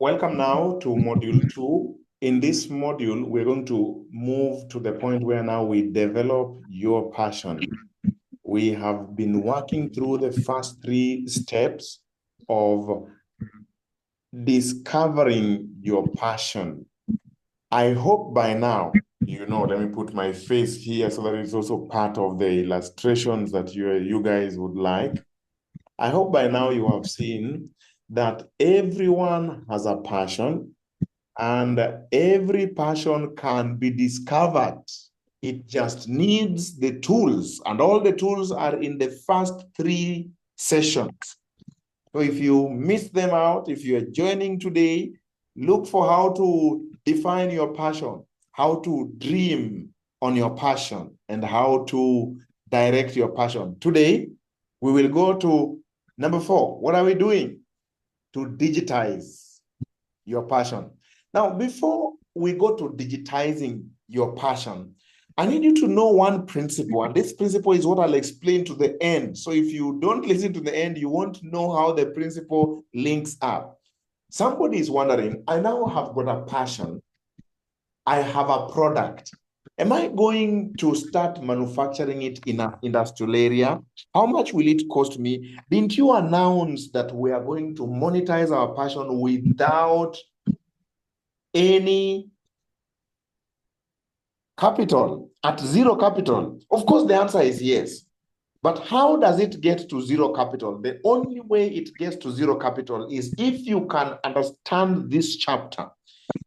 Welcome now to module 2. In this module, we're going to move to the point where now we develop your passion. We have been working through the first 3 steps of discovering your passion. I hope by now, let me put my face here so that it's also part of the illustrations that you guys would like. I hope by now you have seen that everyone has a passion and every passion can be discovered. It just needs the tools, and all the tools are in the first 3 sessions. So if you miss them out, if you're joining today, look for how to define your passion, how to dream on your passion, and how to direct your passion. Today, we will go to number 4. What are we doing? To digitize your passion. Now, before we go to digitizing your passion, I need you to know one principle, and this principle is what I'll explain to the end. So if you don't listen to the end, you won't know how the principle links up. Somebody is wondering, I now have got a passion. I have a product. Am I going to start manufacturing it in an industrial area? How much will it cost me? Didn't you announce that we are going to monetize our passion without any capital, at 0 capital? Of course, the answer is yes. But how does it get to 0 capital? The only way it gets to 0 capital is if you can understand this chapter.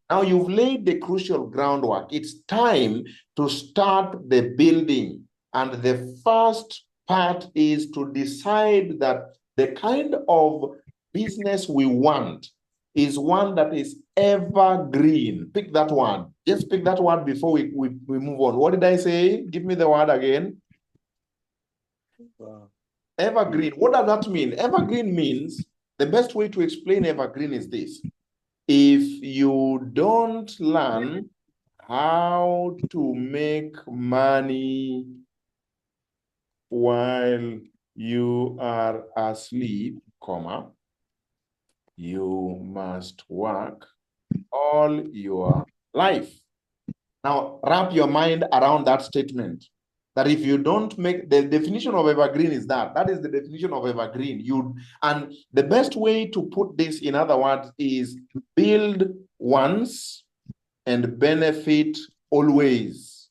Now you've laid the crucial groundwork. It's time to start the building. And the first part is to decide that the kind of business we want is one that is evergreen. Pick that one. Just pick that one before we move on. What did I say? Give me the word again. Evergreen. What does that mean? Evergreen means, the best way to explain evergreen is this. If you don't learn how to make money while you are asleep, you must work all your life. Now, wrap your mind around that statement. That if you don't make, the definition of evergreen is that is the definition of evergreen. And the best way to put this, in other words, is build once and benefit always.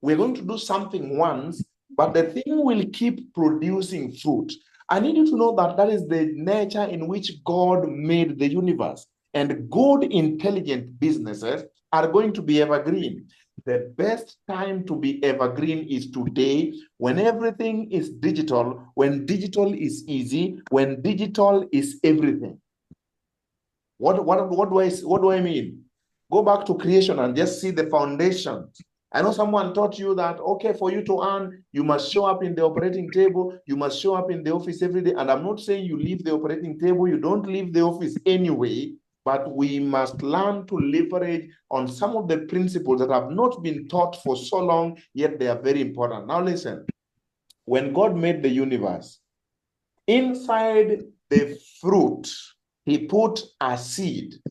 We're going to do something once, but the thing will keep producing fruit. I need you to know that that is the nature in which God made the universe. And good, intelligent businesses are going to be evergreen. The best time to be evergreen is today, when everything is digital, when digital is easy, when digital is everything. What do I mean? Go back to creation and just see the foundations. I know someone taught you that, okay, for you to earn, you must show up in the operating table, you must show up in the office every day. And I'm not saying you leave the operating table, you don't leave the office anyway, but we must learn to leverage on some of the principles that have not been taught for so long, yet they are very important. Now listen, when God made the universe, inside the fruit, he put a seed.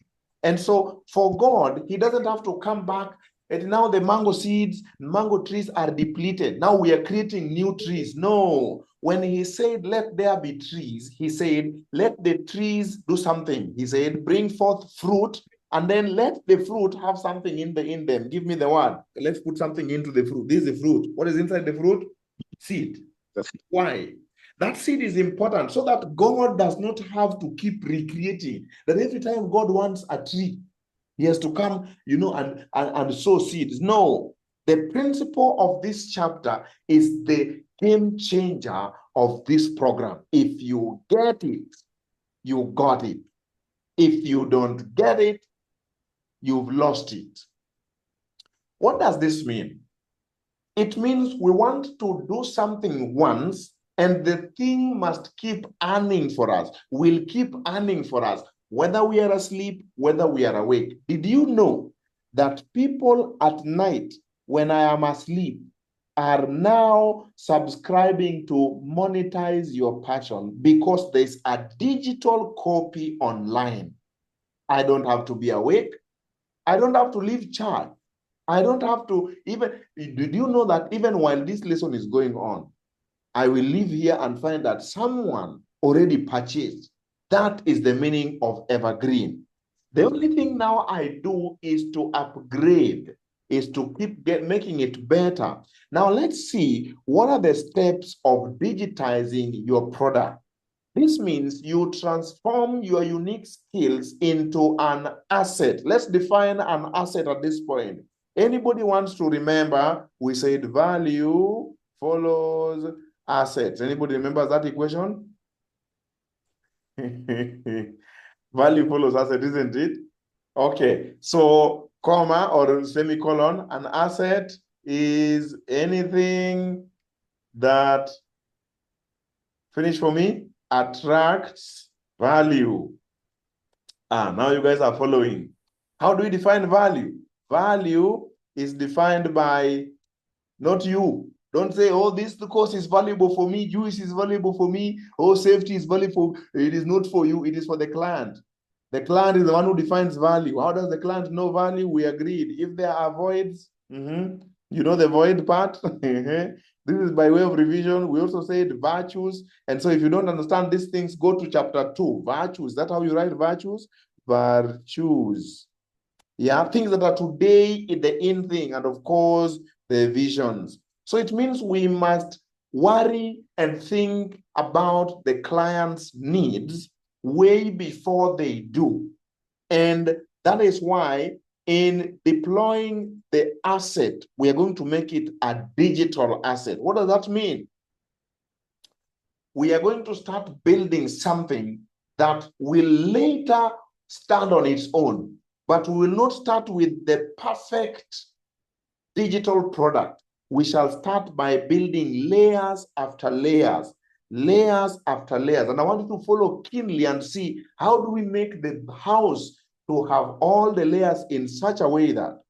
And so for God, he doesn't have to come back. And now the mango seeds, mango trees are depleted. Now we are creating new trees. No. When he said, let there be trees, he said, let the trees do something. He said, bring forth fruit, and then let the fruit have something in them. Give me the word. Let's put something into the fruit. This is the fruit. What is inside the fruit? Seed. That's why. That seed is important so that God does not have to keep recreating. That every time God wants a tree, he has to come, and sow seeds. No, the principle of this chapter is the game changer of this program. If you get it, you got it. If you don't get it, you've lost it. What does this mean? It means we want to do something once, and the thing must keep earning for us, will keep earning for us, whether we are asleep, whether we are awake. Did you know that people at night, when I am asleep, are now subscribing to Monetize Your Passion because there's a digital copy online? I don't have to be awake. I don't have to leave church. I don't have to even, did you know that even while this lesson is going on, I will leave here and find that someone already purchased. That is the meaning of evergreen. The only thing now I do is to upgrade, is to keep making it better. Now let's see, what are the steps of digitizing your product? This means you transform your unique skills into an asset. Let's define an asset at this point. Anybody wants to remember, we said value follows assets. Anybody remembers that equation? Value follows asset, isn't it? Okay, so comma or semicolon, an asset is anything that, finish for me, attracts value. Now you guys are following. How do we define value? Value is defined by, not you. Don't say, oh, this course is valuable for me, juice is valuable for me, oh, safety is valuable. It is not for you, it is for the client. The client is the one who defines value. How does the client know value? We agreed. If there are voids, you know the void part? This is by way of revision. We also said virtues. And so if you don't understand these things, go to chapter 2, virtues. That's how you write virtues? Virtues. Yeah, things that are today in the in thing, and of course, the visions. So it means we must worry and think about the client's needs way before they do. And that is why in deploying the asset, we are going to make it a digital asset. What does that mean? We are going to start building something that will later stand on its own, but we will not start with the perfect digital product. We shall start by building layers after layers, layers after layers. And I want you to follow keenly and see, how do we make the house to have all the layers in such a way that,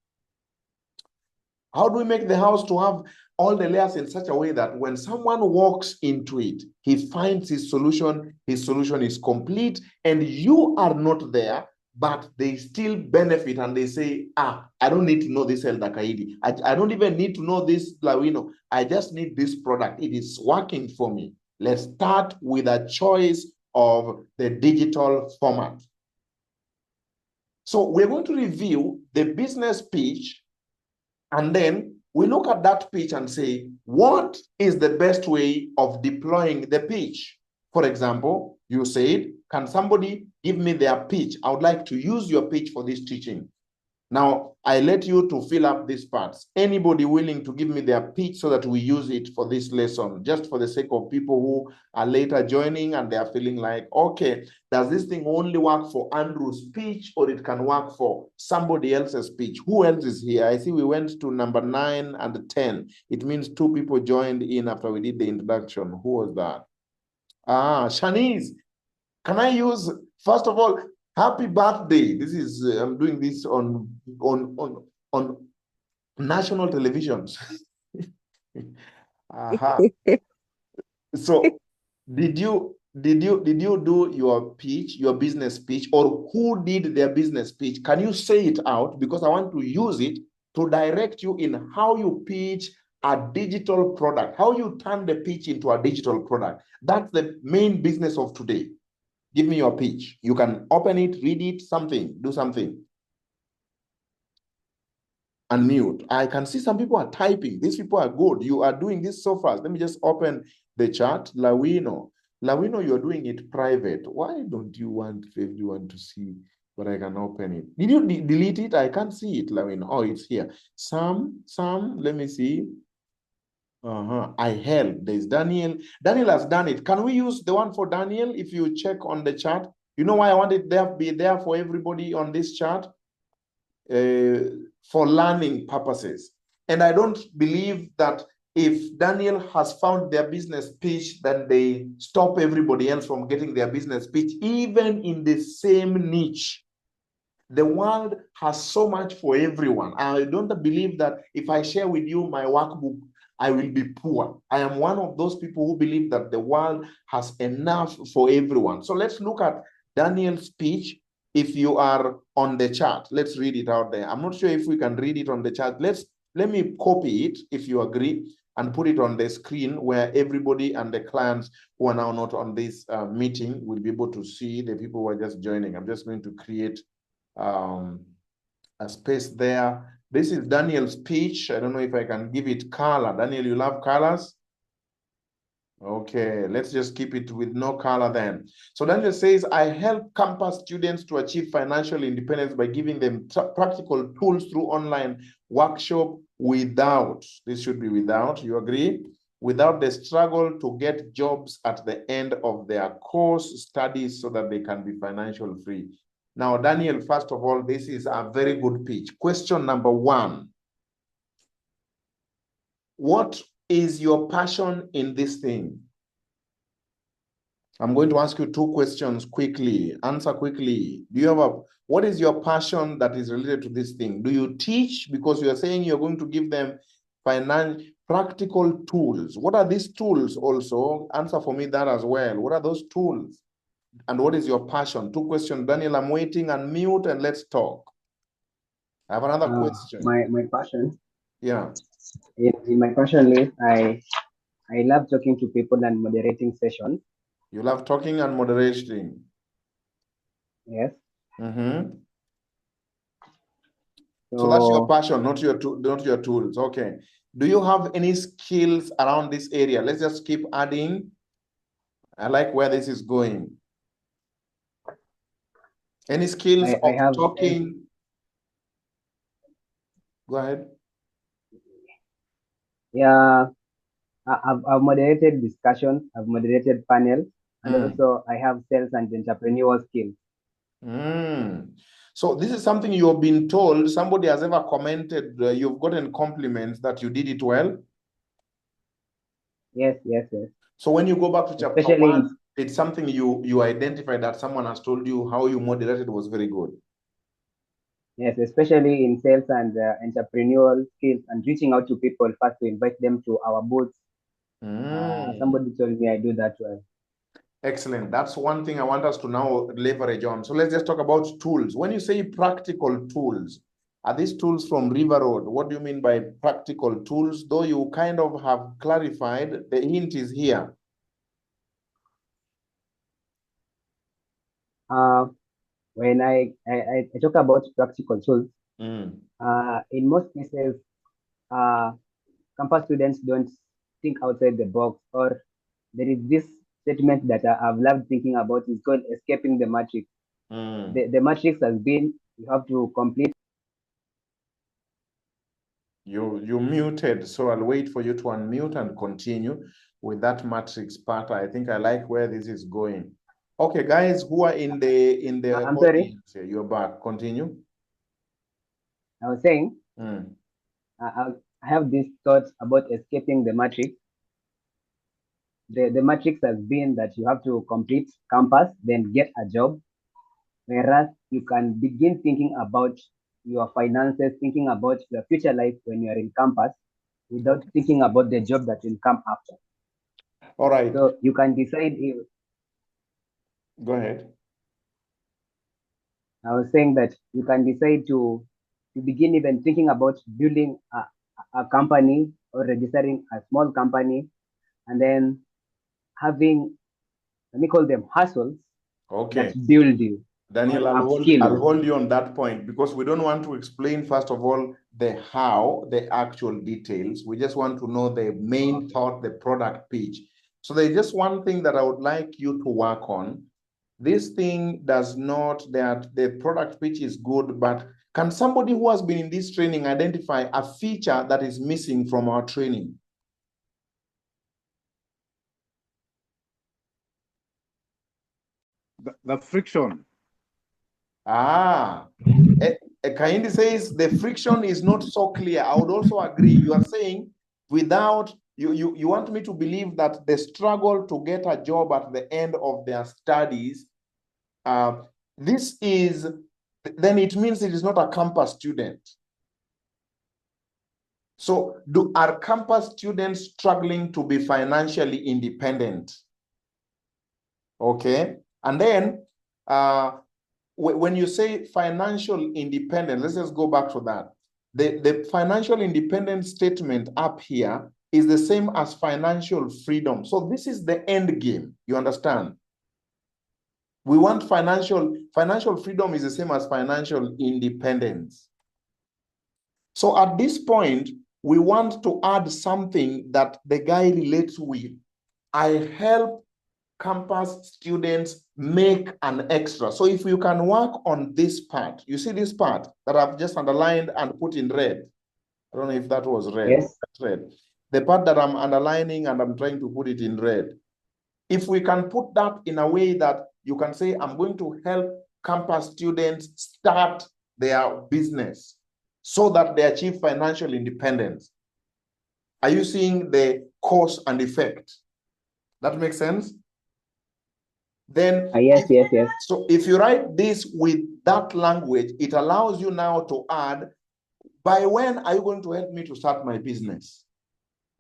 how do we make the house to have all the layers in such a way that when someone walks into it, he finds his solution is complete, and you are not there, but they still benefit and they say, I don't need to know this Elder Kaidi. I don't even need to know this Lawino. I just need this product. It is working for me. Let's start with a choice of the digital format. So we're going to review the business pitch, and then we look at that pitch and say, what is the best way of deploying the pitch? For example, you said, can somebody give me their pitch? I would like to use your pitch for this teaching. Now, I let you to fill up these parts. Anybody willing to give me their pitch so that we use it for this lesson, just for the sake of people who are later joining and they are feeling like, okay, does this thing only work for Andrew's pitch, or it can work for somebody else's pitch? Who else is here? I see we went to number 9 and 10. It means 2 people joined in after we did the introduction. Who was that? Shanice. Can I use, first of all, happy birthday. This is, I'm doing this on national televisions. So did you do your pitch, your business pitch, or who did their business pitch? Can you say it out? Because I want to use it to direct you in how you pitch a digital product, how you turn the pitch into a digital product. That's the main business of today. Give me your pitch. You can open it, read it, something, do something. Unmute. I can see some people are typing. These people are good. You are doing this so fast. Let me just open the chat. Lawino, you're doing it private. Why don't you want everyone to see, but I can open it? Did you delete it? I can't see it, Lawino. Oh, it's here. Sam, let me see. I help. There's Daniel. Daniel has done it. Can we use the one for Daniel? If you check on the chat, you know why I want it there, be there for everybody on this chat? For learning purposes. And I don't believe that if Daniel has found their business pitch, then they stop everybody else from getting their business pitch, even in the same niche. The world has so much for everyone. I don't believe that if I share with you my workbook, I will be poor. I am one of those people who believe that the world has enough for everyone. So let's look at Daniel's speech. if you are on the chat, let's read it out there. I'm not sure if we can read it on the chat. Let me copy it, if you agree, and put it on the screen where everybody and the clients who are now not on this meeting will be able to see the people who are just joining. I'm just going to create a space there. This is Daniel's speech. I don't know if I can give it color. Daniel, you love colors? Okay, let's just keep it with no color then. So Daniel says, I help campus students to achieve financial independence by giving them practical tools through online workshop without, this should be without, you agree? Without the struggle to get jobs at the end of their course studies so that they can be financial free. Now, Daniel, first of all, this is a very good pitch. Question number one. What is your passion in this thing? I'm going to ask you two questions quickly. Answer quickly. Do you have what is your passion that is related to this thing? Do you teach? Because you are saying you're going to give them practical tools. What are these tools also? Answer for me that as well. What are those tools? And what is your passion? Two questions. Daniel, I'm waiting. Unmute and let's talk. I have another question. My passion. Yeah. In my passion list, I love talking to people and moderating sessions. You love talking and moderating. Yes. Mm-hmm. So that's your passion, not your tools. Okay. Do you have any skills around this area? Let's just keep adding. I like where this is going. Any skills I have talking? Go ahead. Yeah, I've moderated discussions, I've moderated panels, and also I have sales and entrepreneurial skills. So this is something you've been told, somebody has ever commented, you've gotten compliments that you did it well? Yes. So when you go back to chapter 1, it's something you identified that someone has told you how you moderated was very good. Yes, especially in sales and entrepreneurial skills and reaching out to people first to invite them to our booths. Somebody told me I do that well. Excellent. That's one thing I want us to now leverage on. So let's just talk about tools. When you say practical tools, are these tools from River Road? What do you mean by practical tools? Though you kind of have clarified, the hint is here. When I talk about practical tools, in most cases, campus students don't think outside the box, or there is this statement that I've loved thinking about, is called escaping the matrix. The matrix has been, you have to complete. You muted, so I'll wait for you to unmute and continue with that matrix part. I think I like where this is going. Okay, guys who are in the I'm audience, sorry. you're back. Continue. I was saying, I have this thought about escaping the matrix. The matrix has been that you have to complete campus, then get a job, whereas you can begin thinking about your finances, thinking about your future life when you're in campus, without thinking about the job that will come after. All right. So you can decide if... Go ahead. I was saying that you can decide to begin even thinking about building a company or registering a small company, and then having, let me call them hustles, that build you. Daniel, I'll hold you on that point, because we don't want to explain, first of all, the how, the actual details. We just want to know the main thought, the product pitch. So there's just one thing that I would like you to work on. This thing does not, that the product pitch is good, but can somebody who has been in this training identify a feature that is missing from our training? The friction. Kaindi says the friction is not so clear. I would also agree. You are saying without, you want me to believe that the struggle to get a job at the end of their studies, this is, then it means it is not a campus student. So are campus students struggling to be financially independent? Okay. And then when you say financial independence, let's just go back to that. The financial independence statement up here is the same as financial freedom. So this is the end game. You understand? We want financial freedom is the same as financial independence. So at this point, we want to add something that the guy relates with. I help campus students make an extra. So if you can work on this part, you see this part that I've just underlined and put in red. I don't know if that was red. Yes. That's red. The part that I'm underlining and I'm trying to put it in red. If we can put that in a way that you can say, I'm going to help campus students start their business so that they achieve financial independence. Are you seeing the cause and effect? That makes sense? Then Yes. So if you write this with that language, it allows you now to add, by when are you going to help me to start my business?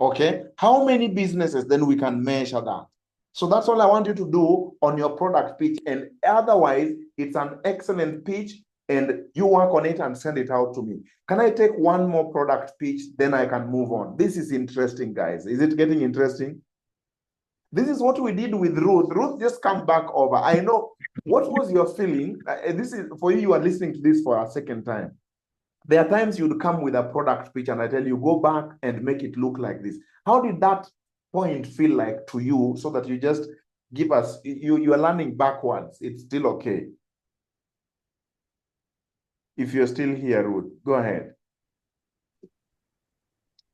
Okay, how many businesses? Then we can measure that. So that's all I want you to do on your product pitch. And otherwise, it's an excellent pitch and you work on it and send it out to me. Can I take one more product pitch? Then I can move on. This is interesting, guys. Is it getting interesting? This is what we did with Ruth. Ruth just come back over. I know. What was your feeling? This is for you. You are listening to this for a second time. There are times you'd come with a product pitch and I tell you, go back and make it look like this. How did that point feel like to you so that you just give us, you are learning backwards. It's still okay. If you're still here, Ruth, go ahead.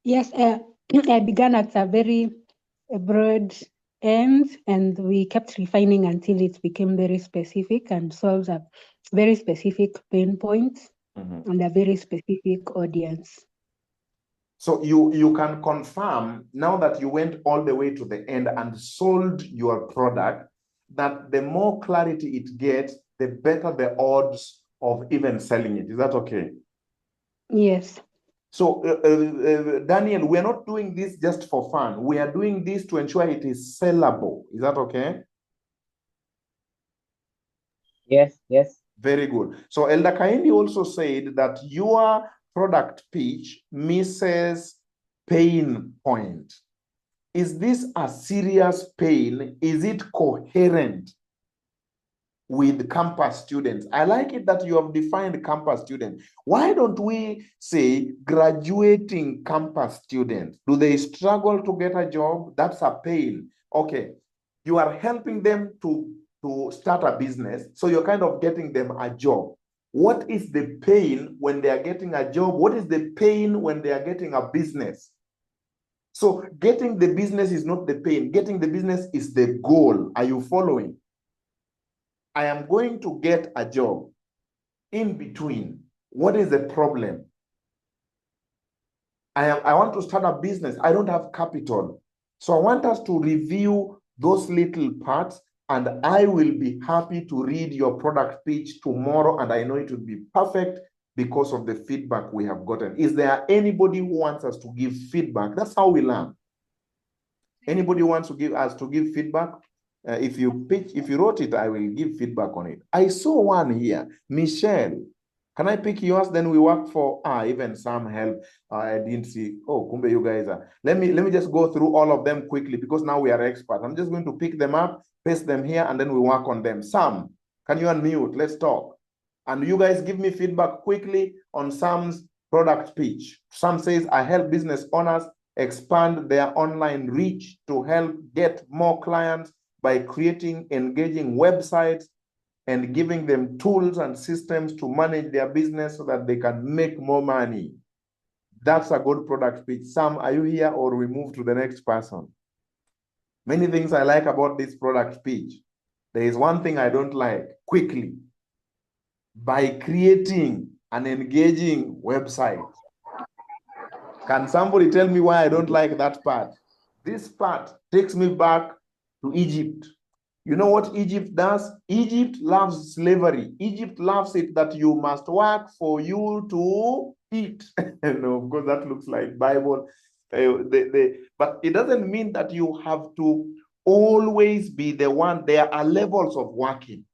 Yes, I began at a very broad end and we kept refining until it became very specific and solves a very specific pain point and a very specific audience. So you can confirm now that you went all the way to the end and sold your product, that the more clarity it gets, the better the odds of even selling it. Is that okay? Yes. So Daniel, we're not doing this just for fun. We are doing this to ensure it is sellable. Is that okay? Yes. Very good. So Elder Kaindi also said that your product pitch misses pain point. Is this a serious pain? Is it coherent with campus students? I like it that you have defined campus students. Why don't we say graduating campus students? Do they struggle to get a job? That's a pain. Okay, you are helping them to start a business, so you're kind of getting them a job. What is the pain when they are getting a job? What is the pain when they are getting a business? So getting the business is not the pain. Getting the business is the goal. Are you following? I am going to get a job. In between, what is the problem? I want to start a business. I don't have capital. So I want us to review those little parts, and I will be happy to read your product pitch tomorrow, and I know it will be perfect because of the feedback we have gotten. Is there anybody who wants us to give feedback? That's how we learn. Anybody wants to give us feedback? If you wrote it, I will give feedback on it. I saw one here, Michelle. Can I pick yours? Then we work for even some help. I didn't see. Oh, kumbe, you guys are. Let me just go through all of them quickly because now we are experts. I'm just going to pick them up, paste them here, and then we work on them. Sam, can you unmute? Let's talk. And you guys give me feedback quickly on Sam's product pitch. Sam says, I help business owners expand their online reach to help get more clients by creating engaging websites and giving them tools and systems to manage their business so that they can make more money. That's a good product pitch. Sam, are you here or we move to the next person? Many things I like about this product pitch. There is one thing I don't like. Quickly, by creating an engaging website. Can somebody tell me why I don't like that part? This part takes me back to Egypt. You know what Egypt does? Egypt loves slavery. Egypt loves it that you must work for you to eat. And of course, that looks like Bible. But it doesn't mean that you have to always be the one. There are levels of working.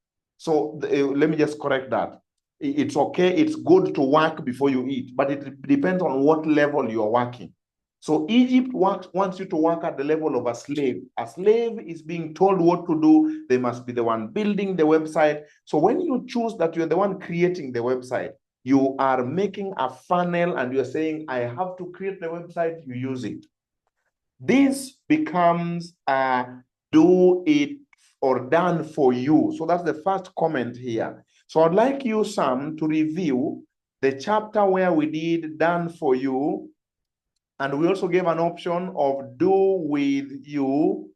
So let me just correct that. It's okay, it's good to work before you eat, but it depends on what level you're working. So Egypt wants you to work at the level of a slave. A slave is being told what to do. They must be the one building the website. So when you choose that you're the one creating the website, you are making a funnel and you're saying, I have to create the website, you use it. This becomes a do it or done for you. So that's the first comment here. So I'd like you, Sam, to review the chapter where we did done for you. And we also gave an option of do with you.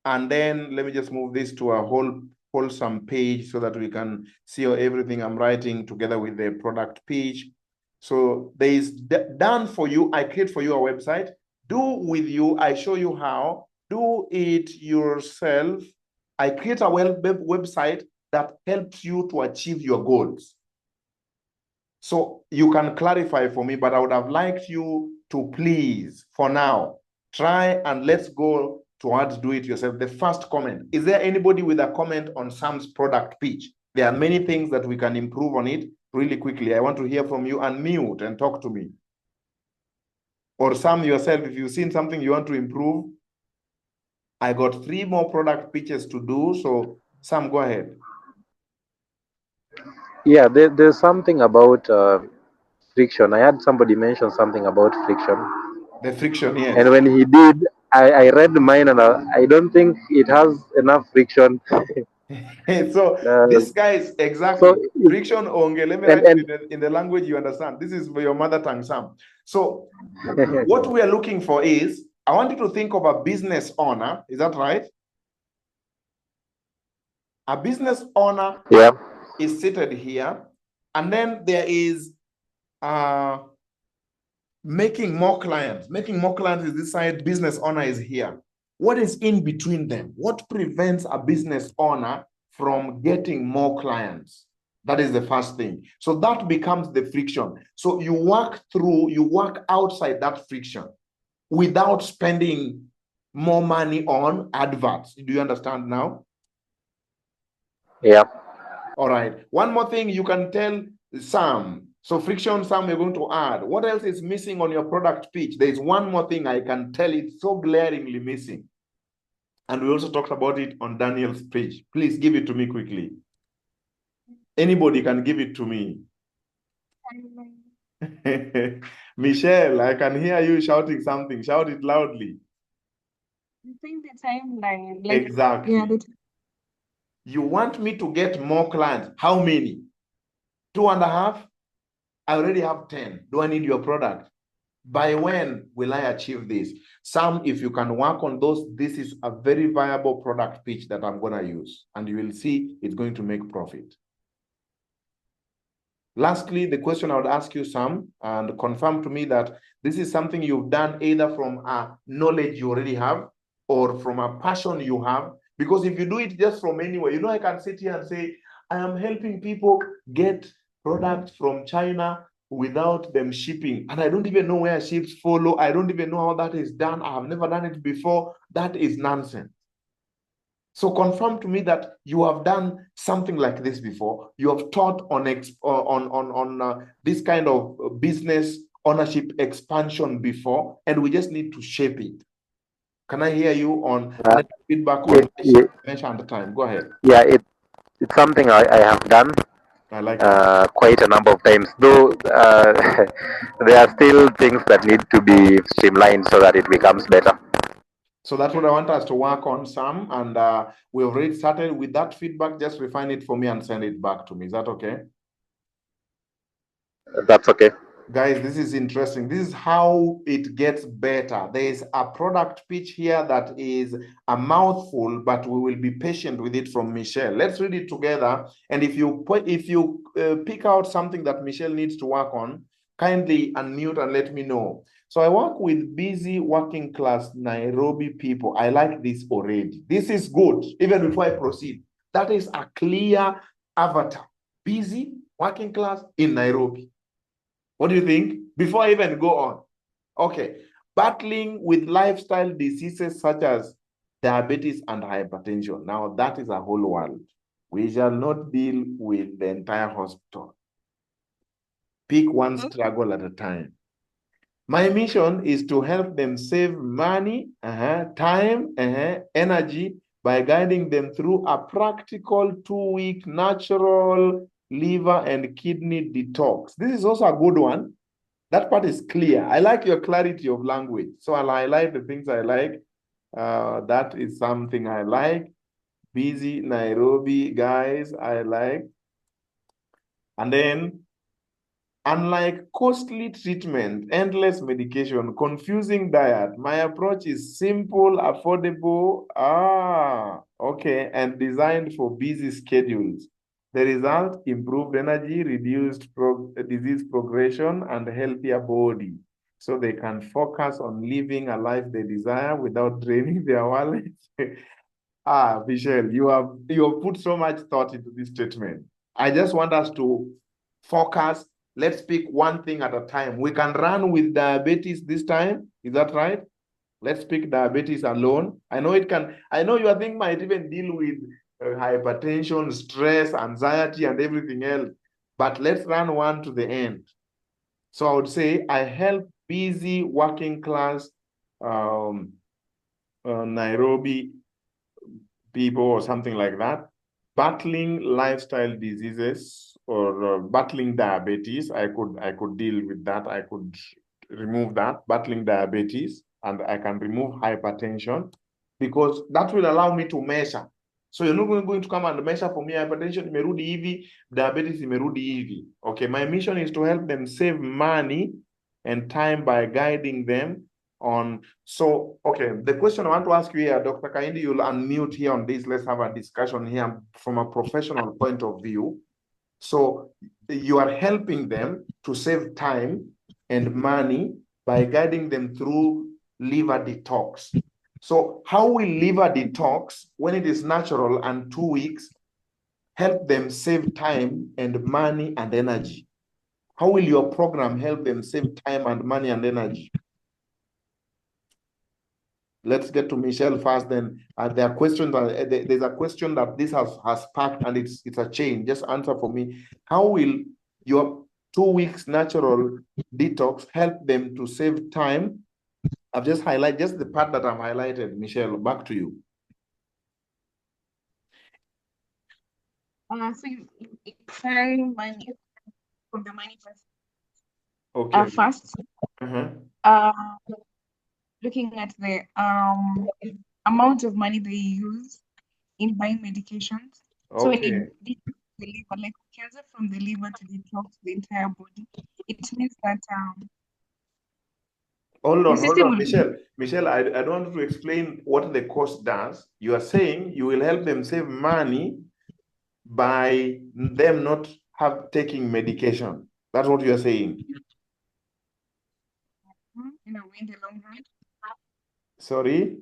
And then let me just move this to a wholesome page so that we can see everything I'm writing together with the product page. So there is done for you. I create for you a website. Do with you. I show you how. Do it yourself. I create a website that helps you to achieve your goals. So you can clarify for me, but I would have liked you to please, for now, try and let's go towards do it yourself. The first comment. Is there anybody with a comment on Sam's product pitch? There are many things that we can improve on it really quickly. I want to hear from you. Unmute and talk to me. Or Sam yourself, if you've seen something you want to improve. I got 3 more product pitches to do. So Sam, go ahead. Yeah, there's something about friction. I had somebody mention something about friction. The friction, yes. And when he did, I read mine and I don't think it has enough friction. So this guy is exactly so friction onge. Let me write it in the language you understand. This is for your mother tongue, Sam. So what we are looking for is, I want you to think of a business owner. Is that right? A business owner is seated here, and then there is making more clients. Making more clients is this side, business owner is here. What is in between them? What prevents a business owner from getting more clients? That is the first thing. So that becomes the friction. So you work outside that friction without spending more money on adverts. Do you understand now? Yeah. All right. One more thing you can tell Sam. So friction, Sam, you're going to add. What else is missing on your product pitch? There is one more thing I can tell it's so glaringly missing. And we also talked about it on Daniel's page. Please give it to me quickly. Anybody can give it to me. Michelle, I can hear you shouting something. Shout it loudly. I think the timeline. Exactly. Yeah, You want me to get more clients. How many? 2.5? I already have 10. Do I need your product? By when will I achieve this? Sam, if you can work on those, this is a very viable product pitch that I'm going to use. And you will see it's going to make profit. Lastly, the question I would ask you, Sam, and confirm to me that this is something you've done either from a knowledge you already have or from a passion you have. Because if you do it just from anywhere, I can sit here and say, I am helping people get products from China without them shipping. And I don't even know where ships follow. I don't even know how that is done. I have never done it before. That is nonsense. So confirm to me that you have done something like this before. You have taught on this kind of business ownership expansion before, and we just need to shape it. Can I hear you on feedback on mention the time? Go ahead. Yeah, it's something I have done. I like quite a number of times, though there are still things that need to be streamlined so that it becomes better. So that's what I want us to work on, Sam. And we've already started with that feedback. Just refine it for me and send it back to me. Is that okay? That's okay. Guys, this is interesting. This is how it gets better. There is a product pitch here that is a mouthful, but we will be patient with it from Michelle. Let's read it together. And if you pick out something that Michelle needs to work on, kindly unmute and let me know. So I work with busy working class Nairobi people. I like this already. This is good. Even before I proceed, that is a clear avatar. Busy working class in Nairobi. What do you think? Before I even go on. Okay. Battling with lifestyle diseases such as diabetes and hypertension. Now, that is a whole world. We shall not deal with the entire hospital. Pick one struggle at a time. My mission is to help them save money, time, energy by guiding them through a practical 2-week natural liver and kidney detox. This is also a good one. That part is clear. I like your clarity of language. So I'll highlight the things I like. That is something I like. Busy Nairobi, guys, I like. And then, unlike costly treatment, endless medication, confusing diet, my approach is simple, affordable, okay, and designed for busy schedules. The result, improved energy, reduced disease progression, and healthier body. So they can focus on living a life they desire without draining their wallet. Michelle, you have put so much thought into this statement. I just want us to focus. Let's pick one thing at a time. We can run with diabetes this time. Is that right? Let's pick diabetes alone. I know your thing might even deal with hypertension, stress, anxiety, and everything else. But let's run one to the end. So I would say I help busy working class Nairobi people or something like that, battling lifestyle diseases or battling diabetes. I could deal with that. I could remove that, battling diabetes, and I can remove hypertension because that will allow me to measure. So you're not going to come and measure for me hypertension imerudi hivi, diabetes imerudi hivi. Okay, my mission is to help them save money and time by guiding them on. So, okay, the question I want to ask you here, Dr. Kaindi, you'll unmute here on this. Let's have a discussion here from a professional point of view. So you are helping them to save time and money by guiding them through liver detox. So how will liver detox, when it is natural and 2 weeks, help them save time and money and energy? How will your program help them save time and money and energy? Let's get to Michelle first. Then there are questions. There's a question that this has sparked, and it's a chain. Just answer for me. How will your 2 weeks natural detox help them to save time? I've just highlighted just the part that I've highlighted. Michelle, back to you. So you save money from the money first. Okay. First, looking at the amount of money they use in buying medications. So when it detox the liver, like cancer from the liver to detox the entire body, it means that Hold on, Michelle. Michelle, I don't want to explain what the cost does. You are saying you will help them save money by them not taking medication. That's what you are saying. In the long run. Sorry,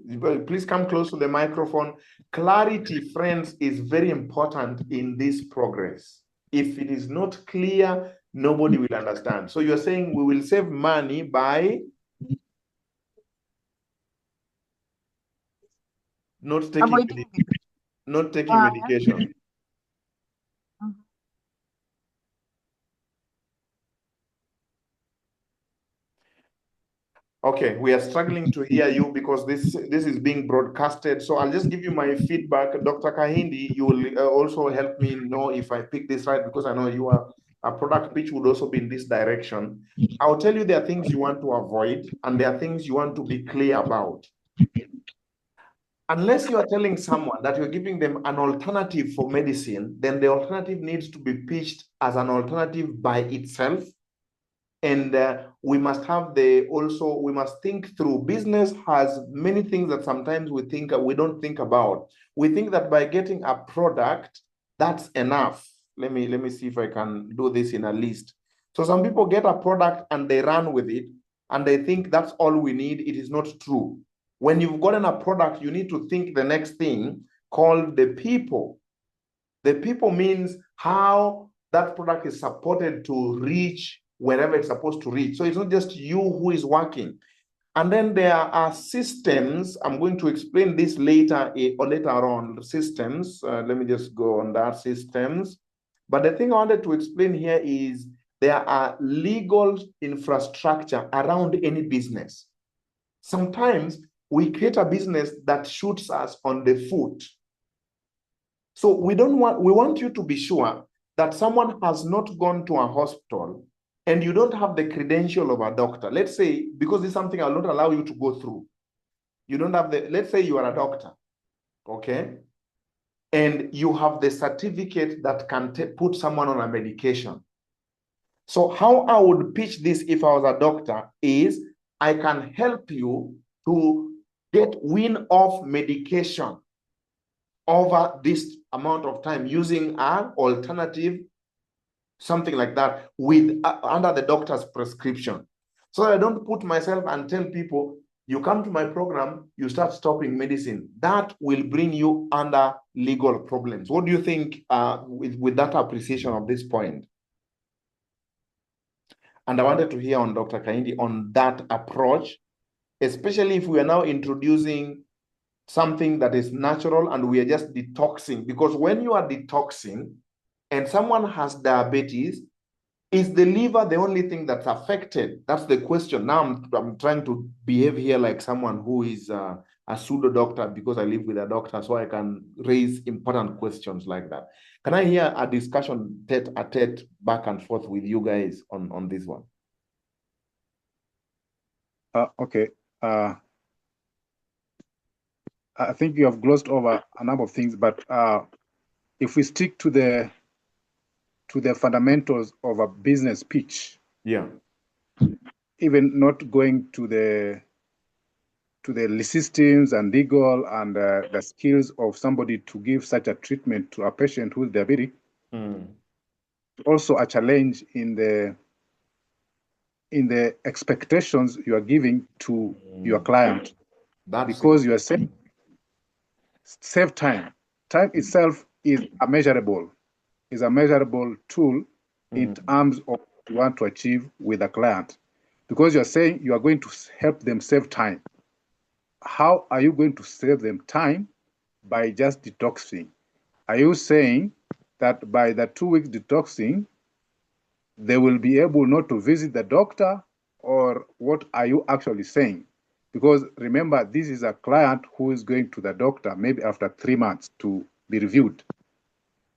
please come close to the microphone. Clarity, friends, is very important in this progress. If it is not clear, nobody will understand. So you're saying we will save money by not taking medication. Okay, we are struggling to hear you because this is being broadcasted. So I'll just give you my feedback. Dr. Kahindi, you will also help me know if I pick this right, because I know you are a product pitch would also be in this direction. I'll tell you there are things you want to avoid and there are things you want to be clear about. Unless you are telling someone that you're giving them an alternative for medicine, then the alternative needs to be pitched as an alternative by itself. And we must think through. Business has many things that sometimes we don't think about. We think that by getting a product, that's enough. Let me see if I can do this in a list. So some people get a product and they run with it and they think that's all we need. It is not true. When you've gotten a product, you need to think the next thing called the people. The people means how that product is supported to reach wherever it's supposed to reach. So it's not just you who is working. And then there are systems. I'm going to explain this later or later on. Systems. Let me just go on that systems. But the thing I wanted to explain here is there are legal infrastructure around any business. Sometimes we create a business that shoots us on the foot. So we want you to be sure that someone has not gone to a hospital and you don't have the credential of a doctor. Let's say, because it's something I'll not allow you to go through. You don't have let's say you are a doctor, okay? And you have the certificate that can put someone on a medication. So how I would pitch this if I was a doctor is I can help you to get wean off medication over this amount of time using an alternative, something like that, with under the doctor's prescription. So I don't put myself and tell people, you come to my program, you start stopping medicine. That will bring you under legal problems. What do you think with that appreciation of this point? And I wanted to hear on Dr. Kaindi on that approach, especially if we are now introducing something that is natural and we are just detoxing. Because when you are detoxing and someone has diabetes, is the liver the only thing that's affected? That's the question. Now I'm trying to behave here like someone who is a pseudo doctor because I live with a doctor, so I can raise important questions like that. Can I hear a discussion tete-a-tete back and forth with you guys on this one? Okay. I think you have glossed over a number of things, but if we stick to the fundamentals of a business pitch, yeah, even not going to the systems and legal and the skills of somebody to give such a treatment to a patient who is diabetic, also a challenge in the expectations you are giving to your client. Because you are saying save time. Time itself is a measurable tool in terms of what you want to achieve with a client. Because you're saying you are going to help them save time. How are you going to save them time? By just detoxing. Are you saying that by the 2 weeks detoxing, they will be able not to visit the doctor? Or what are you actually saying? Because remember, this is a client who is going to the doctor maybe after 3 months to be reviewed.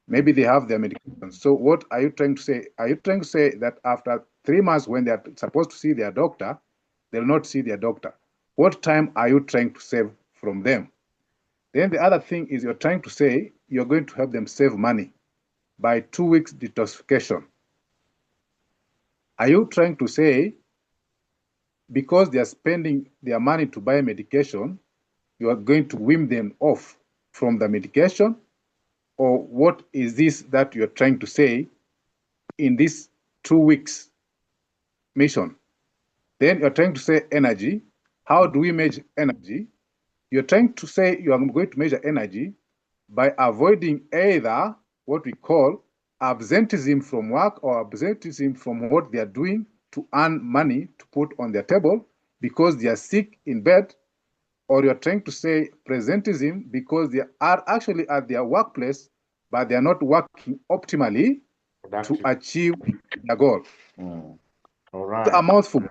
Maybe they have their medication. So what are you trying to say? Are you trying to say that after 3 months when they're supposed to see their doctor, they'll not see their doctor? What time are you trying to save from them? Then the other thing is you're trying to say you're going to help them save money by 2 weeks detoxification. Are you trying to say because they are spending their money to buy medication, you are going to wean them off from the medication? Or what is this that you're trying to say in this 2 weeks mission? Then you're trying to say energy. How do we measure energy? You're trying to say you are going to measure energy by avoiding either what we call absenteeism from work or absenteeism from what they are doing to earn money to put on their table because they are sick in bed, or you're trying to say presenteeism because they are actually at their workplace, but they are not working optimally to achieve their goal. All right. It's a mouthful.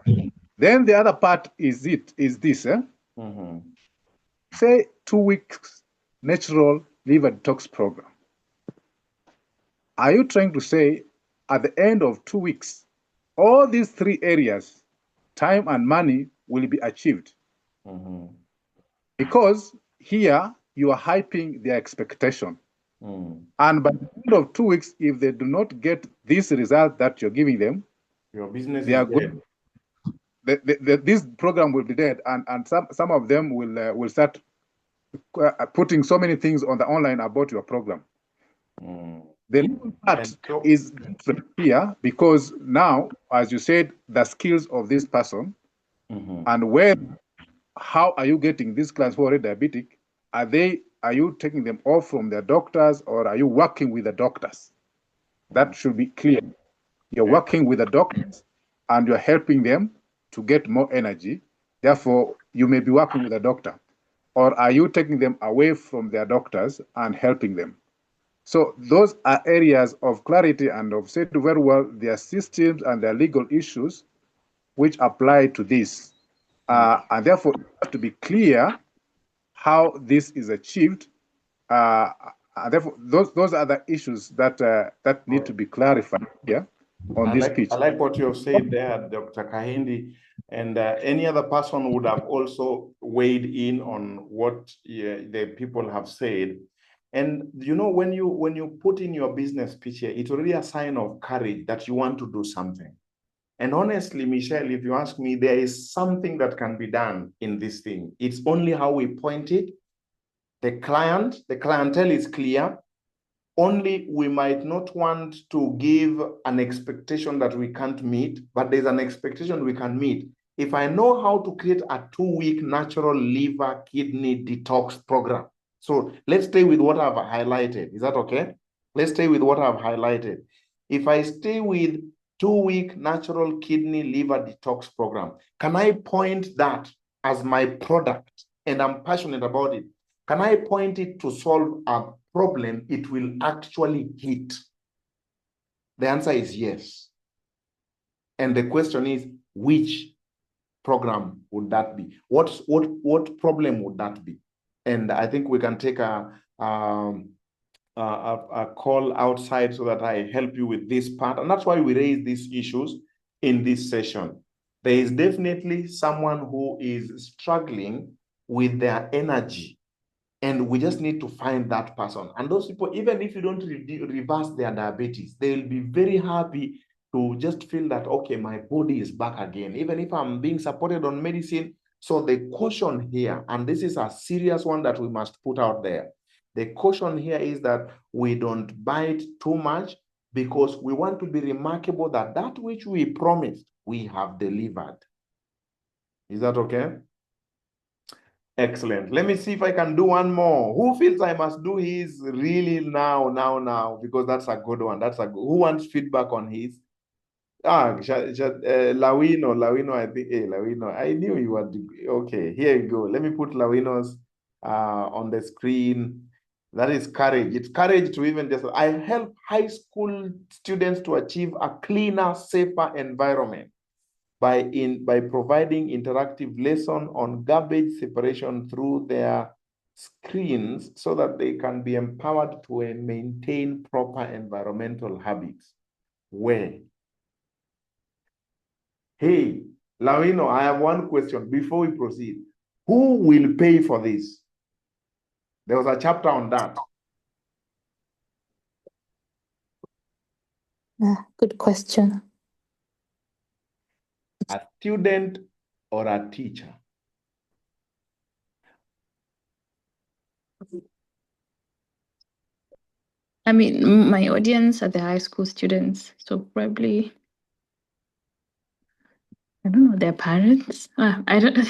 Then the other part is this. Say 2 weeks natural liver detox program. Are you trying to say at the end of 2 weeks, all these 3 areas, time and money, will be achieved? Because here you are hyping their expectation. And by the end of 2 weeks, if they do not get this result that you're giving them, your business they is are dead. This program will be dead, and some of them will start putting so many things on the online about your program. The legal part is different here because now, as you said, the skills of this person and how are you getting these clients who are already diabetic? Are you taking them off from their doctors, or are you working with the doctors? That should be clear. You're working with the doctors and you're helping them to get more energy. Therefore, you may be working with a doctor. Or are you taking them away from their doctors and helping them? So those are areas of clarity, and I've said very well, their systems and their legal issues which apply to this. And therefore, you have to be clear how this is achieved. And therefore, those are the issues that that need to be clarified here on this pitch. I like what you have said there, Dr. Kahindi, and any other person would have also weighed in on what the people have said. And you know, when you put in your business pitch here, it's already a sign of courage that you want to do something. And honestly, Michelle, if you ask me, there is something that can be done in this thing. It's only how we point it. The clientele is clear. Only we might not want to give an expectation that we can't meet, but there's an expectation we can meet. If I know how to create a 2-week natural liver kidney detox program. So let's stay with what I've highlighted. Is that okay? Let's stay with what I've highlighted. If I stay with 2-week natural kidney liver detox program, can I point that as my product and I'm passionate about it? Can I point it to solve a problem it will actually hit? The answer is yes. And the question is, which program would that be? What problem would that be? And I think we can take a call outside so that I help you with this part. And that's why we raise these issues in this session. There is definitely someone who is struggling with their energy. And we just need to find that person. And those people, even if you don't reverse their diabetes, they'll be very happy to just feel that, okay, my body is back again, even if I'm being supported on medicine. So the caution here, and this is a serious one that we must put out there. The caution here is that we don't bite too much, because we want to be remarkable that that which we promised, we have delivered. Is that okay? Excellent. Let me see if I can do one more. Who feels I must do his really now? Because that's a good one. That's a good. Who wants feedback on his? Lawino, I think. Hey, Lawino, I knew you were. Okay, here you go. Let me put Lawino's on the screen. That is courage. It's courage to even just, I help high school students to achieve a cleaner, safer environment by providing interactive lesson on garbage separation through their screens, so that they can be empowered to maintain proper environmental habits. Where? Hey, Lawino, I have one question before we proceed. Who will pay for this? There was a chapter on that. Good question. A student or a teacher? I mean, my audience are the high school students, so probably, I don't know, their parents. I don't.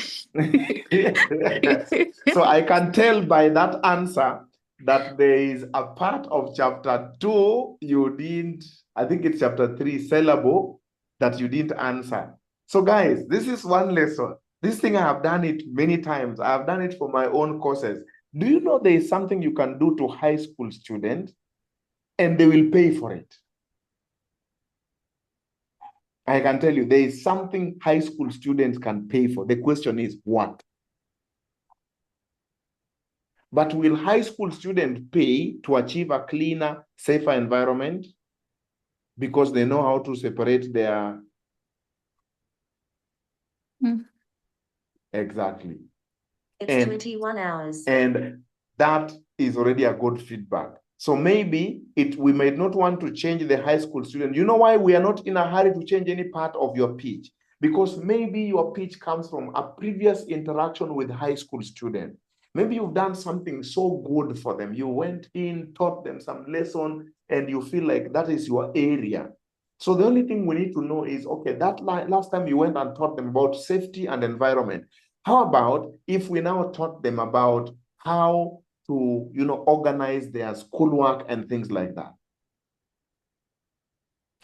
So I can tell by that answer that there is a part of chapter 2 you didn't, I think it's chapter 3, sellable, that you didn't answer. So guys, this is one lesson. This thing, I have done it many times. I have done it for my own courses. Do you know there is something you can do to high school students and they will pay for it? I can tell you there is something high school students can pay for. The question is what? But will high school students pay to achieve a cleaner, safer environment because they know how to separate their... Exactly. It's 21 hours. And that is already a good feedback. So maybe we might not want to change the high school student. You know why we are not in a hurry to change any part of your pitch? Because maybe your pitch comes from a previous interaction with high school student. Maybe you've done something so good for them. You went in, taught them some lesson, and you feel like that is your area. So the only thing we need to know is, okay, that last time you went and taught them about safety and environment. How about if we now taught them about how to, organize their schoolwork and things like that?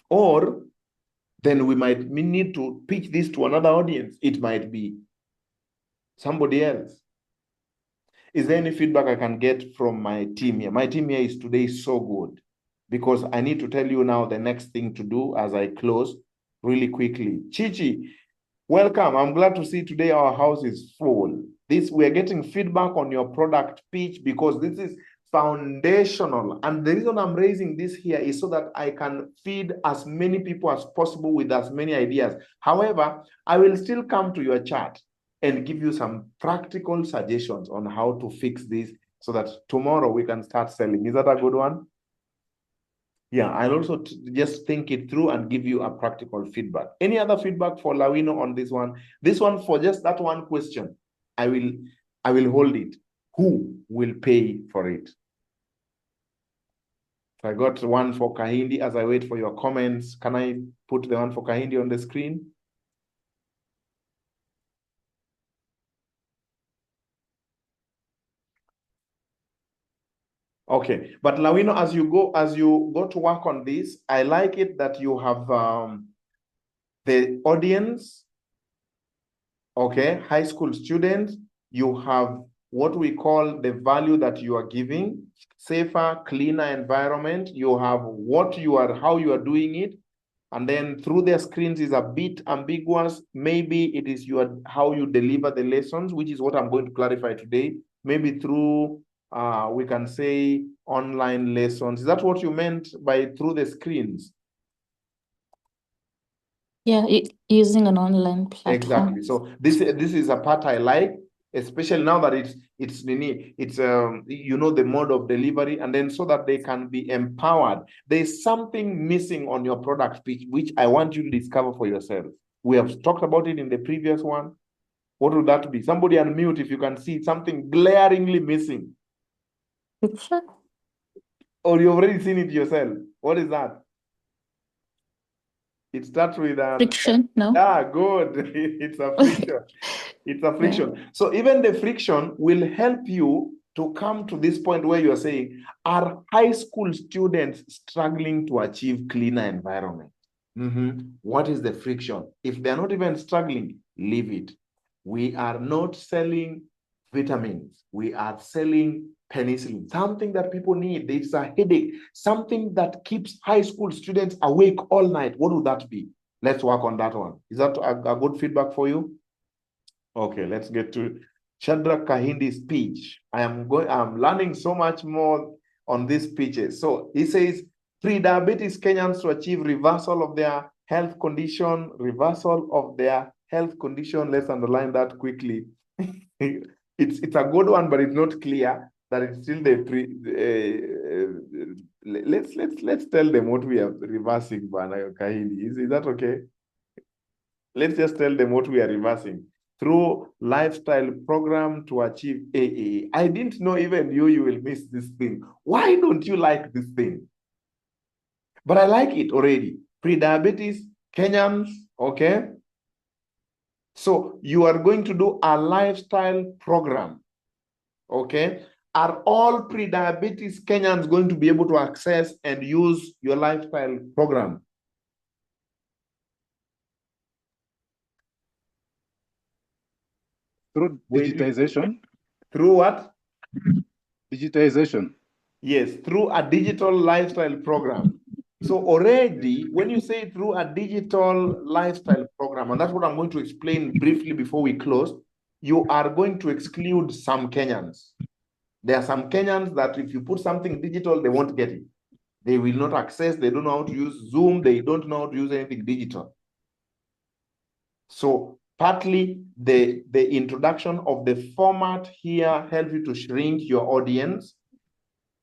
Or then we might need to pitch this to another audience. It might be Somebody else. Is there any feedback I can get from my team here? My team here is today so good because I need to tell you now the next thing to do as I close really quickly. Chichi, welcome. I'm glad to see today our house is full. We're getting feedback on your product pitch because this is foundational. And the reason I'm raising this here is so that I can feed as many people as possible with as many ideas. However, I will still come to your chat and give you some practical suggestions on how to fix this so that tomorrow we can start selling. Is that a good one? Yeah, I'll also just think it through and give you a practical feedback. Any other feedback for Lawino on this one? This one, for just that one question, I will hold it. Who will pay for it? I got one for Kahindi as I wait for your comments. Can I put the one for Kahindi on the screen? Okay, but Lawino, as you go to work on this, I like it that you have the audience, okay, high school students, you have what we call the value that you are giving, safer, cleaner environment, you have how you are doing it, and then through their screens is a bit ambiguous. Maybe it is how you deliver the lessons, which is what I'm going to clarify today. Maybe through we can say online lessons. Is that what you meant by through the screens? Yeah, using an online platform. Exactly. So this is a part I like, especially now that it's the mode of delivery, and then so that they can be empowered. There's something missing on your product pitch, which I want you to discover for yourself. We have talked about it in the previous one. What would that be? Somebody unmute if you can see something glaringly missing. Friction? Or you've already seen it yourself. What is that? It starts with friction, no? Ah, good. It's a friction. It's a friction. Yeah. So even the friction will help you to come to this point where you're saying, are high school students struggling to achieve cleaner environment? What is the friction? If they're not even struggling, leave it. We are not selling vitamins. We are selling penicillin, something that people need. It's a headache, something that keeps high school students awake all night. What would that be? Let's work on that one. Is that a good feedback for you? Okay, let's get to Shadrach Kahindi's speech. I'm learning so much more on these speeches. So he says, pre-diabetes Kenyans to achieve reversal of their health condition, Let's underline that quickly. It's a good one, but it's not clear that it's still the let's tell them what we are reversing, Kahindi. Is that okay? Let's just tell them what we are reversing. Through lifestyle program to achieve AAA. I didn't know even you will miss this thing. Why don't you like this thing? But I like it already. Pre-diabetes, Kenyans, okay? So you are going to do a lifestyle program, okay? Are all pre-diabetes Kenyans going to be able to access and use your lifestyle program? Through digitization? Through what? Digitization. Yes, through a digital lifestyle program. So already, when you say through a digital lifestyle program, and that's what I'm going to explain briefly before we close, you are going to exclude some Kenyans. There are some Kenyans that if you put something digital, they won't get it. They will not access, they don't know how to use Zoom, they don't know how to use anything digital. So partly the introduction of the format here helps you to shrink your audience.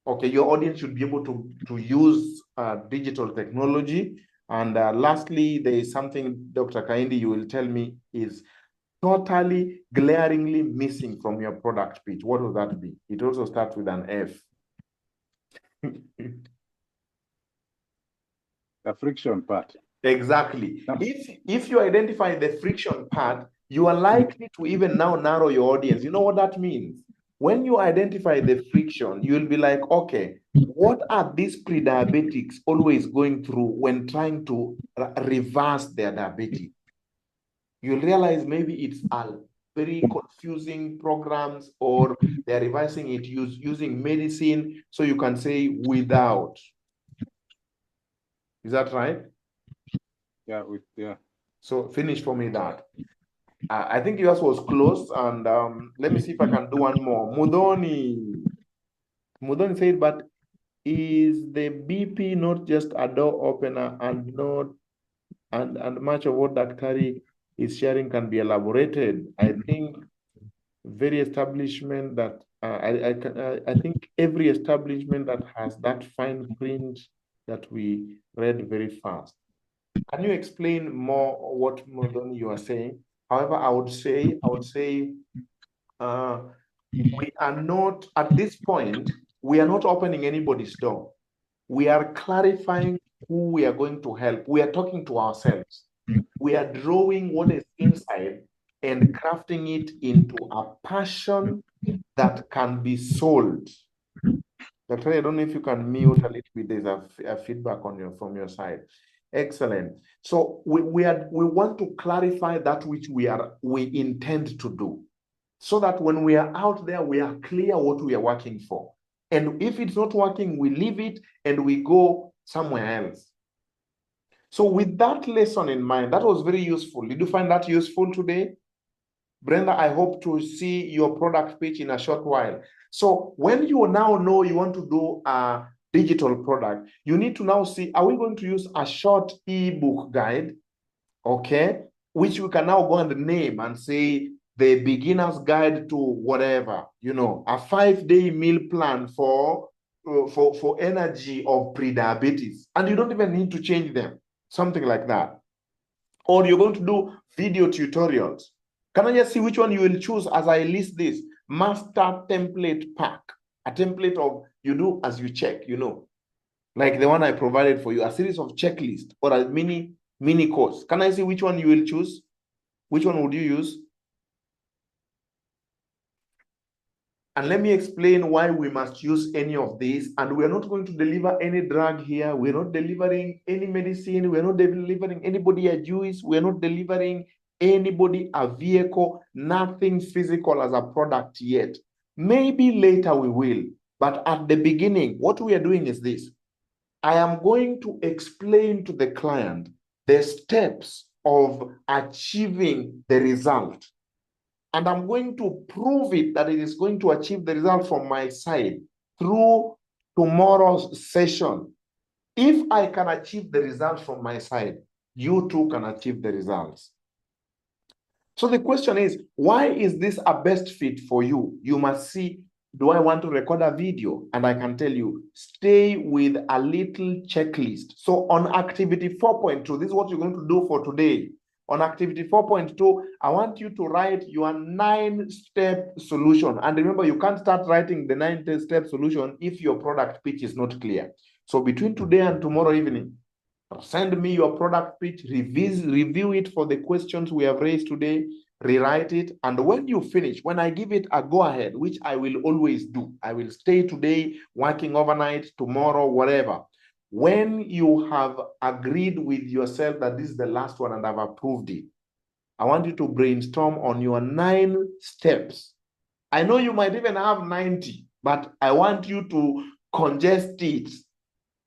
Okay, your audience should be able to use digital technology. And lastly, there is something, Dr. Kahindi, you will tell me is totally glaringly missing from your product pitch. What would that be? It also starts with an F. The friction part. Exactly. If you identify the friction part, you are likely to even now narrow your audience. You know what that means? When you identify the friction, you'll be like, okay, what are these pre-diabetics always going through when trying to reverse their diabetes? You'll realize maybe it's very confusing programs, or they're revising it using medicine. So you can say without. Is that right? Yeah, So finish for me that. I think yours was close, and let me see if I can do one more. Mudoni said, but is the BP not just a door opener, and not and much of what Daktari is sharing can be elaborated? I think very establishment that I think every establishment that has that fine print that we read very fast. Can you explain more what Modon you are saying? However, I would say we are not at this point. We are not opening anybody's door. We are clarifying who we are going to help. We are talking to ourselves. We are drawing what is inside and crafting it into a passion that can be sold. Dr. I don't know if you can mute a little bit. There's a feedback from your side. Excellent. So we want to clarify that which we intend to do, so that when we are out there, we are clear what we are working for. And if it's not working, we leave it and we go somewhere else. So with that lesson in mind, that was very useful. Did you find that useful today? Brenda, I hope to see your product pitch in a short while. So when you now know you want to do a digital product, you need to now see, are we going to use a short ebook guide, okay, which we can now go and name and say the beginner's guide to whatever, a 5-day meal plan for energy of pre-diabetes, and you don't even need to change them, something like that. Or you're going to do video tutorials. Can I just see which one you will choose as I list this? Master template pack, a template of you do as you check, like the one I provided for you, a series of checklists or a mini course. Can I see which one you will choose? Which one would you use? And let me explain why we must use any of these. And we're not going to deliver any drug here. We're not delivering any medicine. We're not delivering anybody a juice. We're not delivering anybody a vehicle, nothing physical as a product yet. Maybe later we will. But at the beginning, what we are doing is this. I am going to explain to the client the steps of achieving the result. And I'm going to prove it that it is going to achieve the result from my side through tomorrow's session. If I can achieve the results from my side, you too can achieve the results. So the question is, why is this a best fit for you? You must see, do I want to record a video? And I can tell you, stay with a little checklist. So on activity 4.2, this is what you're going to do for today. On activity 4.2, I want you to write your 9-step solution. And remember, you can't start writing the 9-step solution if your product pitch is not clear. So between today and tomorrow evening, send me your product pitch, review it for the questions we have raised today, rewrite it. And when you finish, when I give it a go-ahead, which I will always do, I will stay today, working overnight, tomorrow, whatever. When you have agreed with yourself that this is the last one and I've approved it, I want you to brainstorm on your 9 steps. I know you might even have 90, but I want you to congest it,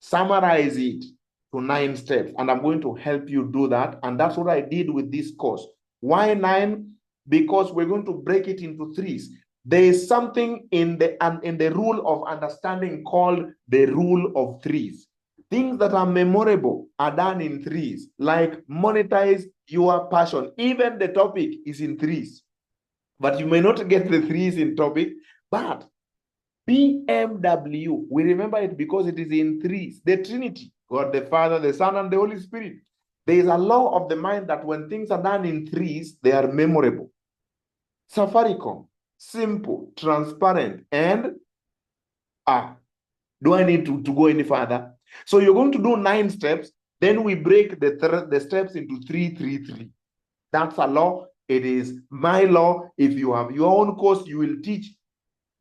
summarize it to 9 steps, and I'm going to help you do that. And that's what I did with this course. Why 9? Because we're going to break it into 3s. There is something in the rule of understanding called the rule of 3s. Things that are memorable are done in 3s, like monetize your passion. Even the topic is in 3s, but you may not get the 3s in topic, but BMW, we remember it because it is in 3s, the Trinity, God the Father, the Son, and the Holy Spirit. There is a law of the mind that when things are done in 3s, they are memorable. Safaricom, simple, transparent, and do I need to go any further? So you're going to do 9 steps, then we break the steps into 3, 3, 3. That's a law. It is my law. If you have your own course, you will teach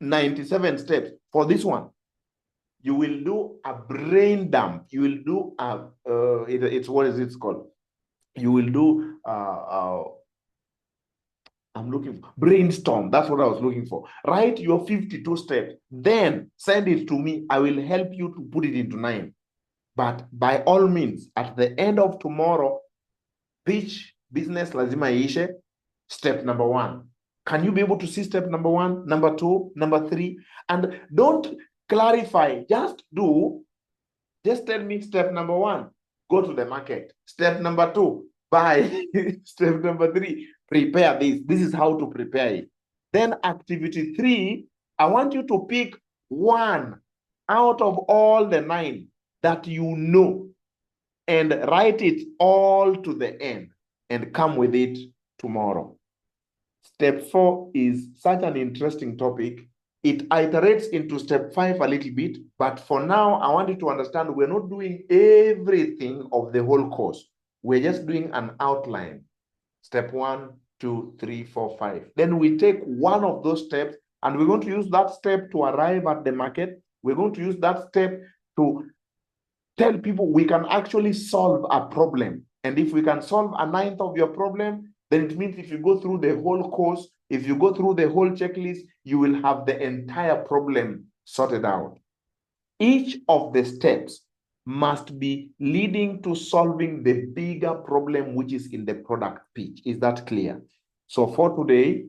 97 steps. For this one, you will do a brain dump. You will do it's what is it called? You will do I'm looking for. Brainstorm. That's what I was looking for. Write your 52 steps. Then send it to me. I will help you to put it into 9. But by all means, at the end of tomorrow, pitch business lazima iishe. Step number 1. Can you be able to see step number 1, number 2, number 3? And don't clarify. Just tell me step number 1, go to the market. Step number 2, buy. Step number 3, prepare this. This is how to prepare it. Then activity 3, I want you to pick 1 out of all the 9 that you know and write it all to the end and come with it tomorrow. Step 4 is such an interesting topic. It iterates into step 5 a little bit, but for now, I want you to understand we're not doing everything of the whole course. We're just doing an outline. Step 1, 2, 3, 4, 5. Then we take one of those steps, and we're going to use that step to arrive at the market. We're going to use that step to tell people we can actually solve a problem. And if we can solve a 9th of your problem, then it means if you go through the whole course, if you go through the whole checklist, you will have the entire problem sorted out. Each of the steps must be leading to solving the bigger problem which is in the product pitch. Is that clear? So for today,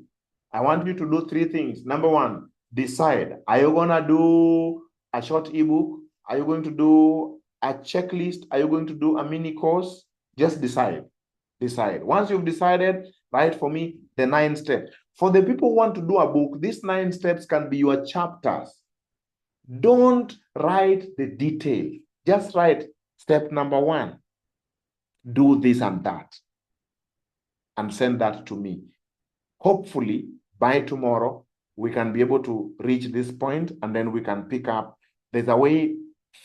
I want you to do 3 things. Number 1, decide. Are you going to do a short ebook? Are you going to do a checklist? Are you going to do a mini course? Just decide. Decide. Once you've decided, write for me the 9 steps. For the people who want to do a book, these 9 steps can be your chapters. Don't write the detail. Just write step number 1. Do this and that. And send that to me. Hopefully, by tomorrow, we can be able to reach this point, and then we can pick up. There's a way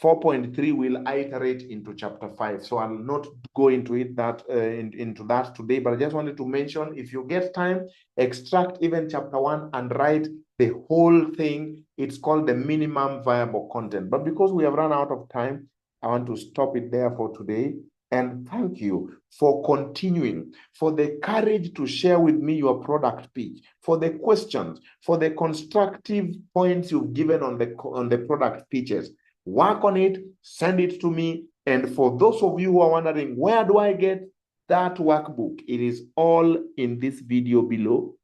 4.3 will iterate into chapter 5. So I'll not go into it into that today, but I just wanted to mention, if you get time, extract even chapter 1 and write the whole thing. It's called the minimum viable content. But because we have run out of time, I want to stop it there for today. And thank you for continuing, for the courage to share with me your product pitch, for the questions, for the constructive points you've given on the product pitches. Work on it, send it to me. And for those of you who are wondering, where do I get that workbook? It is all in this video below.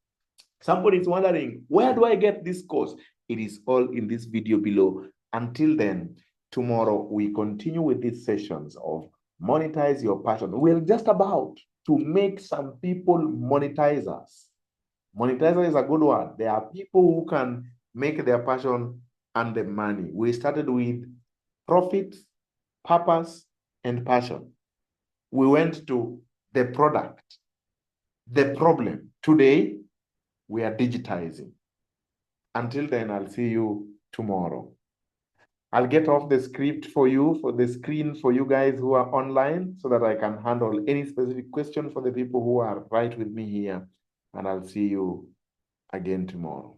Somebody is wondering, where do I get this course? It is all in this video below. Until then, tomorrow we continue with these sessions of Monetize Your Passion. We're just about to make some people monetizers. Monetizer is a good word. There are people who can make their passion and the money. We started with profit, purpose, and passion. We went to the product, the problem. Today, we are digitizing. Until then, I'll see you tomorrow. I'll get off the script for you, for the screen for you guys who are online, so that I can handle any specific question for the people who are right with me here. And I'll see you again tomorrow.